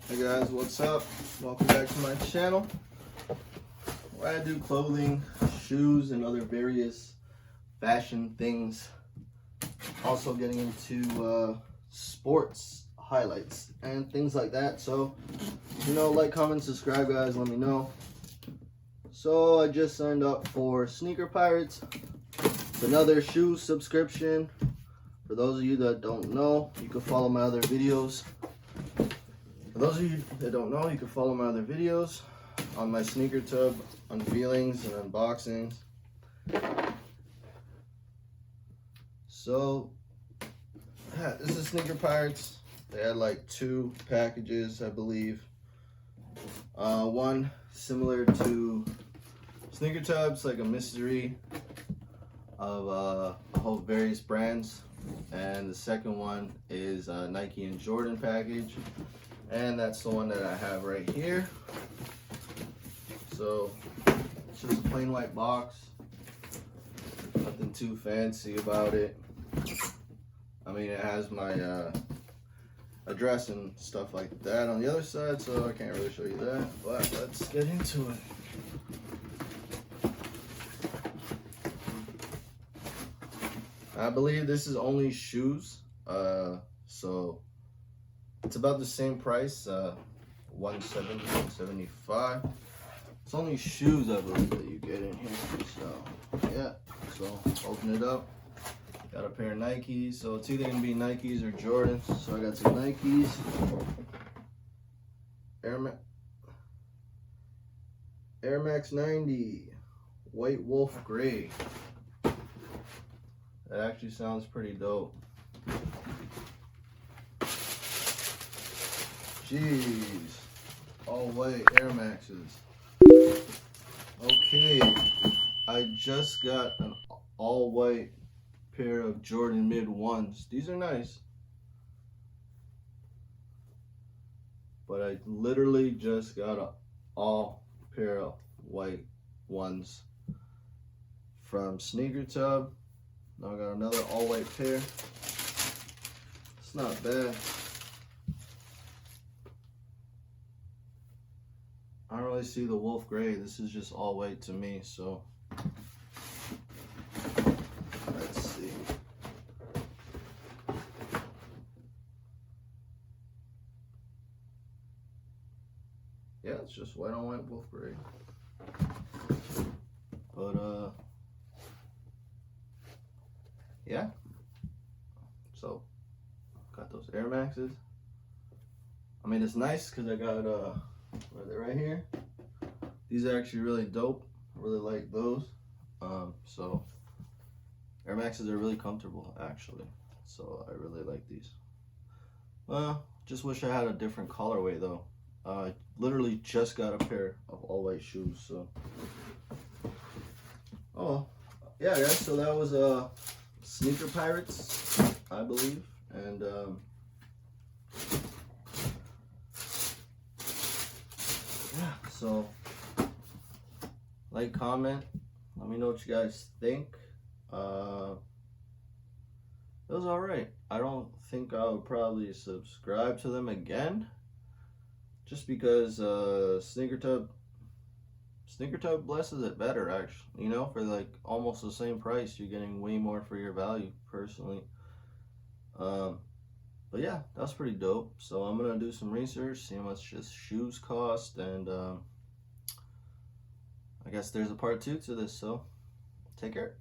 Hey guys, what's up? Welcome back to my channel where I do clothing, shoes, and other various fashion things. Also getting into sports highlights and things like that. So, like, comment, subscribe, guys. Let me know. So I just signed up for Sneaker Pirates. It's another shoe subscription. For those of you that don't know, you can follow my other videos. For those of you that don't know, you can follow my other videos on my SneakerTub unveilings and unboxings. So, yeah, this is Sneaker Pirates. They had like 2 packages, I believe. One similar to SneakerTub, it's like a mystery of a whole various brands. And the second one is a Nike and Jordan package. And that's the one that I have right here. So it's just a plain white box. Nothing too fancy about it. I mean, it has my address and stuff like that on the other side, so I can't really show you that. But let's get into it. I believe this is only shoes. So it's about the same price, $170, $175. It's only shoes, I believe, that you get in here. So yeah, so open it up. Got a pair of Nikes, so it's either gonna be Nikes or Jordans. So I got some Nikes, Air Max 90, White Wolf Gray. That actually sounds pretty dope. Jeez, all white Air Maxes. Okay, I just got an all white pair of Jordan Mid 1s. These are nice, but I literally just got an all pair of white ones from SneakerTub. Now I got another all white pair. It's not bad. I don't really see the wolf gray. This is just all white to me, so let's see. Yeah, it's just white on white wolf gray. But yeah. So got those Air Maxes. I mean, it's nice because I got right here. These are actually really dope. I really like those. So Air Maxes are really comfortable, actually. So I really like these. Just wish I had a different colorway though. I literally just got a pair of all white shoes. So oh yeah, guys. So that was Sneaker Pirates, I believe, and yeah, so like, comment, let me know what you guys think. It was alright. I don't think I would probably subscribe to them again, just because SneakerTub blesses it better, actually. For like almost the same price, you're getting way more for your value, personally. But yeah, that's pretty dope. So I'm gonna do some research, see how much just shoes cost, and I guess there's a part 2 to this, so take care.